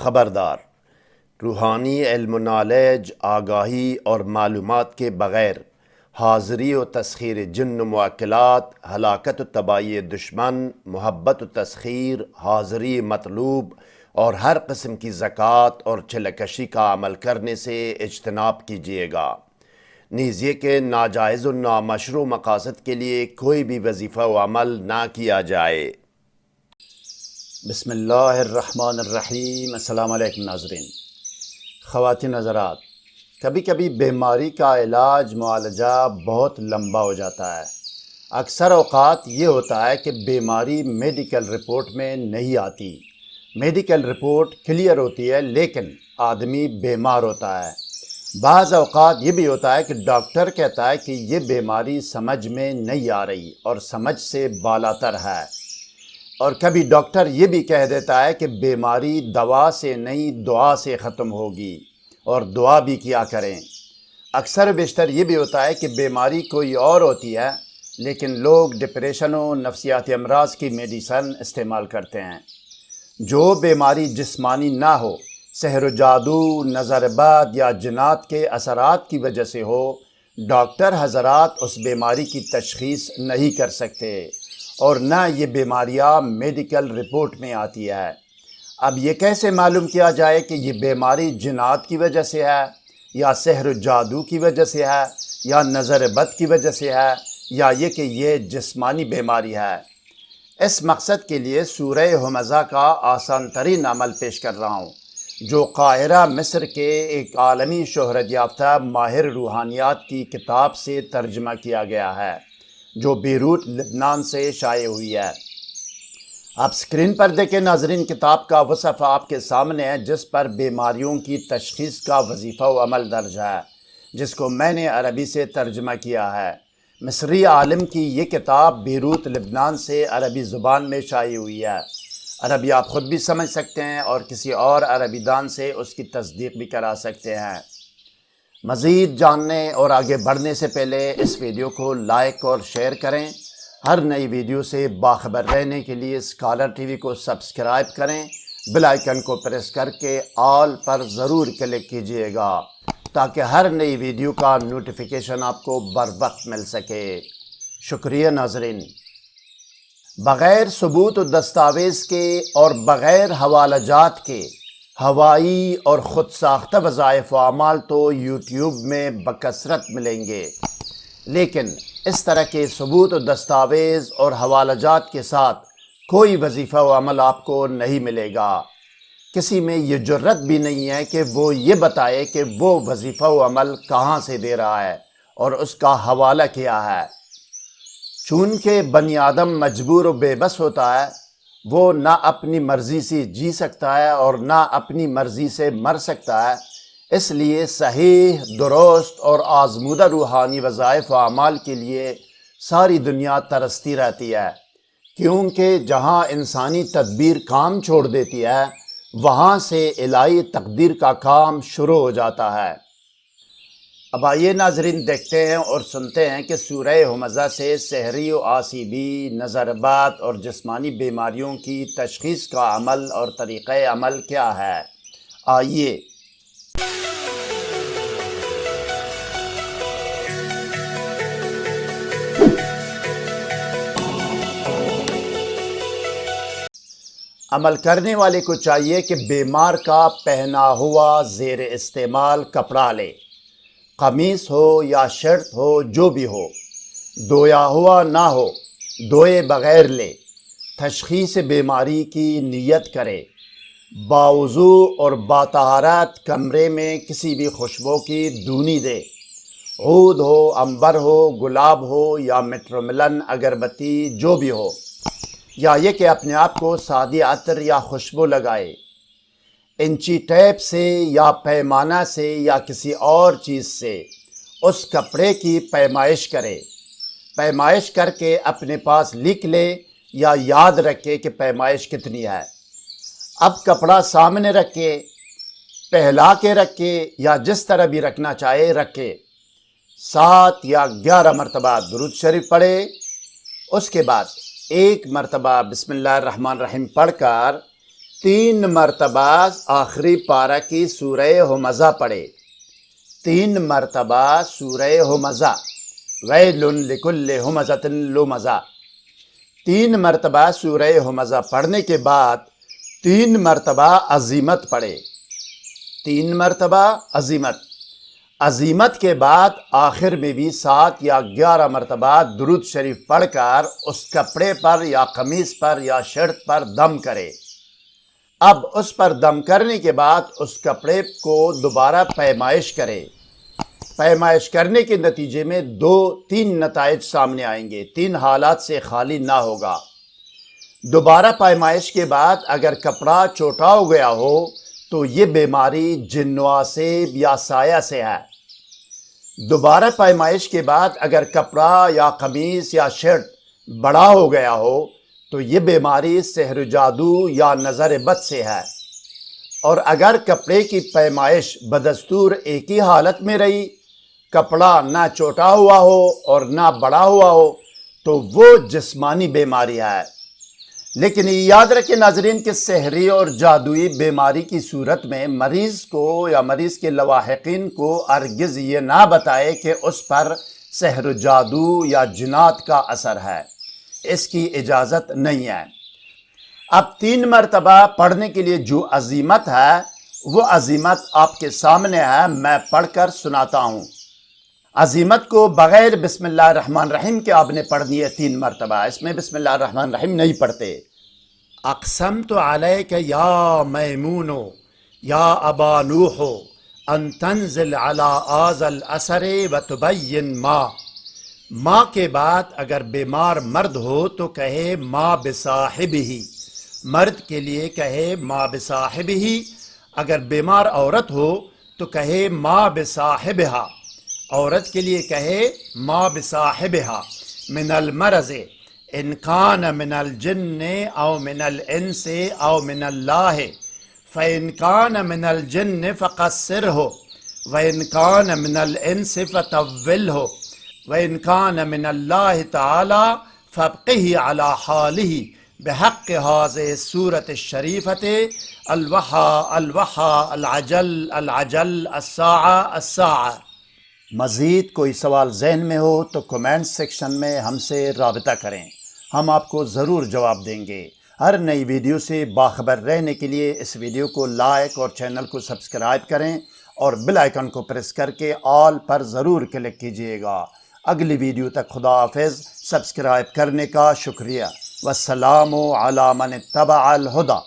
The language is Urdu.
خبردار، روحانی علم و نالج، آگاہی اور معلومات کے بغیر حاضری و تسخیر جن و موکلات، ہلاکت و تباہی دشمن، محبت و تسخیر، حاضری مطلوب اور ہر قسم کی زکوٰۃ اور چلکشی کا عمل کرنے سے اجتناب کیجیے گا، نیز یہ کہ ناجائز و نامشروع مقاصد کے لیے کوئی بھی وظیفہ و عمل نہ کیا جائے۔ بسم اللہ الرحمن الرحیم۔ السلام علیکم ناظرین۔ خواتین حضرات، کبھی کبھی بیماری کا علاج معالجہ بہت لمبا ہو جاتا ہے۔ اکثر اوقات یہ ہوتا ہے کہ بیماری میڈیکل رپورٹ میں نہیں آتی، میڈیکل رپورٹ کلیئر ہوتی ہے لیکن آدمی بیمار ہوتا ہے۔ بعض اوقات یہ بھی ہوتا ہے کہ ڈاکٹر کہتا ہے کہ یہ بیماری سمجھ میں نہیں آ رہی اور سمجھ سے بالاتر ہے، اور کبھی ڈاکٹر یہ بھی کہہ دیتا ہے کہ بیماری دوا سے نہیں دعا سے ختم ہوگی اور دعا بھی کیا کریں۔ اکثر بیشتر یہ بھی ہوتا ہے کہ بیماری کوئی اور ہوتی ہے لیکن لوگ ڈپریشن و نفسیاتی امراض کی میڈیسن استعمال کرتے ہیں۔ جو بیماری جسمانی نہ ہو، سحر و جادو، نظر بد یا جنات کے اثرات کی وجہ سے ہو، ڈاکٹر حضرات اس بیماری کی تشخیص نہیں کر سکتے اور نہ یہ بیماریاں میڈیکل رپورٹ میں آتی ہے۔ اب یہ کیسے معلوم کیا جائے کہ یہ بیماری جنات کی وجہ سے ہے یا سحر و جادو کی وجہ سے ہے یا نظر بد کی وجہ سے ہے یا یہ کہ یہ جسمانی بیماری ہے؟ اس مقصد کے لیے سورہ ہمزہ کا آسان ترین عمل پیش کر رہا ہوں، جو قاہرہ مصر کے ایک عالمی شہرت یافتہ ماہر روحانیات کی کتاب سے ترجمہ کیا گیا ہے، جو بیروت لبنان سے شائع ہوئی ہے۔ آپ اسکرین پر دیکھیں ناظرین، کتاب کا وہ صفحہ آپ کے سامنے ہے جس پر بیماریوں کی تشخیص کا وظیفہ و عمل درج ہے، جس کو میں نے عربی سے ترجمہ کیا ہے۔ مصری عالم کی یہ کتاب بیروت لبنان سے عربی زبان میں شائع ہوئی ہے۔ عربی آپ خود بھی سمجھ سکتے ہیں اور کسی اور عربی دان سے اس کی تصدیق بھی کرا سکتے ہیں۔ مزید جاننے اور آگے بڑھنے سے پہلے اس ویڈیو کو لائک اور شیئر کریں۔ ہر نئی ویڈیو سے باخبر رہنے کے لیے اسکالر ٹی وی کو سبسکرائب کریں، بیل آئیکن کو پریس کر کے آل پر ضرور کلک کیجیے گا تاکہ ہر نئی ویڈیو کا نوٹیفیکیشن آپ کو بر وقت مل سکے۔ شکریہ ناظرین۔ بغیر ثبوت و دستاویز کے اور بغیر حوالہ جات کے ہوائی اور خود ساختہ وظائف و اعمال تو یوٹیوب میں بکثرت ملیں گے، لیکن اس طرح کے ثبوت و دستاویز اور حوالہ جات کے ساتھ کوئی وظیفہ و عمل آپ کو نہیں ملے گا۔ کسی میں یہ جرت بھی نہیں ہے کہ وہ یہ بتائے کہ وہ وظیفہ و عمل کہاں سے دے رہا ہے اور اس کا حوالہ کیا ہے۔ چونکہ بنی آدم مجبور و بے بس ہوتا ہے، وہ نہ اپنی مرضی سے جی سکتا ہے اور نہ اپنی مرضی سے مر سکتا ہے، اس لیے صحیح، درست اور آزمودہ روحانی وظائف و اعمال کے لیے ساری دنیا ترستی رہتی ہے، کیونکہ جہاں انسانی تدبیر کام چھوڑ دیتی ہے وہاں سے الہی تقدیر کا کام شروع ہو جاتا ہے۔ اب آئیے ناظرین دیکھتے ہیں اور سنتے ہیں کہ سورہ ہمزہ سے سحری و آسیبی، نظر بد اور جسمانی بیماریوں کی تشخیص کا عمل اور طریقہ عمل کیا ہے۔ آئیے۔ عمل کرنے والے کو چاہیے کہ بیمار کا پہنا ہوا زیر استعمال کپڑا لے، قمیص ہو یا شرٹ ہو، جو بھی ہو، دھویا ہوا نہ ہو، دھوئے بغیر لے، تشخیص بیماری کی نیت کرے، باوضو اور باطہارت کمرے میں کسی بھی خوشبو کی دھونی دے، عود ہو، عنبر ہو، گلاب ہو یا مٹرملن اگربتی جو بھی ہو، یا یہ کہ اپنے آپ کو سادی عطر یا خوشبو لگائے، انچی ٹیپ سے یا پیمانہ سے یا کسی اور چیز سے اس کپڑے کی پیمائش کرے، پیمائش کر کے اپنے پاس لکھ لے یا یاد رکھے کہ پیمائش کتنی ہے۔ اب کپڑا سامنے رکھے، پہلا کے رکھے یا جس طرح بھی رکھنا چاہے رکھے، 7 یا 11 مرتبہ درود شریف پڑھے، اس کے بعد 1 مرتبہ بسم اللہ الرحمن الرحیم پڑھ کر 3 مرتبہ آخری پارہ کی سورہ ہمزہ پڑھے، 3 مرتبہ سورہ ہمزہ، ویل لکل ہمزۃ لمزہ، 3 مرتبہ سورہ ہمزہ پڑھنے کے بعد 3 مرتبہ عزیمت پڑھے، 3 مرتبہ عزیمت کے بعد آخر میں بھی 7 یا 11 مرتبہ درود شریف پڑھ کر اس کپڑے پر یا قمیص پر یا شرٹ پر دم کرے۔ اب اس پر دم کرنے کے بعد اس کپڑے کو دوبارہ پیمائش کرے۔ پیمائش کرنے کے نتیجے میں 2-3 نتائج سامنے آئیں گے، 3 حالات سے خالی نہ ہوگا۔ دوبارہ پیمائش کے بعد اگر کپڑا چھوٹا ہو گیا ہو تو یہ بیماری جنوا سے یا سایہ سے ہے۔ دوبارہ پیمائش کے بعد اگر کپڑا یا قمیص یا شرٹ بڑا ہو گیا ہو تو یہ بیماری سحر جادو یا نظر بد سے ہے۔ اور اگر کپڑے کی پیمائش بدستور ایک ہی حالت میں رہی، کپڑا نہ چھوٹا ہوا ہو اور نہ بڑا ہوا ہو تو وہ جسمانی بیماری ہے۔ لیکن یہ یاد رکھیں ناظرین کہ سحری اور جادوئی بیماری کی صورت میں مریض کو یا مریض کے لواحقین کو ہرگز یہ نہ بتائے کہ اس پر سحر جادو یا جنات کا اثر ہے، اس کی اجازت نہیں ہے۔ اب 3 مرتبہ پڑھنے کے لیے جو عزیمت ہے وہ عزیمت آپ کے سامنے ہے، میں پڑھ کر سناتا ہوں۔ عزیمت کو بغیر بسم اللہ الرحمن الرحیم کے آپ نے پڑھنی ہے 3 مرتبہ، اس میں بسم اللہ الرحمن الرحیم نہیں پڑھتے۔ اقسمت علیک یا میمون یا ابا نوح ان تنزل علی هذا الاثر وتبین ما کے بعد اگر بیمار مرد ہو تو کہے ما بصاحبہ، مرد کے لیے کہے ما بصاحبہ، اگر بیمار عورت ہو تو کہے ما بصاحبہا، عورت کے لیے کہے ما بصاحبہا، من المرض ان کان من الجن او من الانس او من اللہ فان کان من الجن فقصرہ وان کان من الانس فطولہ وان کان من اللہ تعالی فابقہ علی حالہ بحق هذه السورة الشریفة الوحا الوحا العجل العجل الساعة الساعة۔ مزید کوئی سوال ذہن میں ہو تو کمنٹ سیکشن میں ہم سے رابطہ کریں، ہم آپ کو ضرور جواب دیں گے۔ ہر نئی ویڈیو سے باخبر رہنے کے لیے اس ویڈیو کو لائک اور چینل کو سبسکرائب کریں اور بیل آئیکن کو پریس کر کے آل پر ضرور کلک کیجئے گا۔ اگلی ویڈیو تک خدا حافظ، سبسکرائب کرنے کا شکریہ۔ والسلام علی من اتبع الہدی۔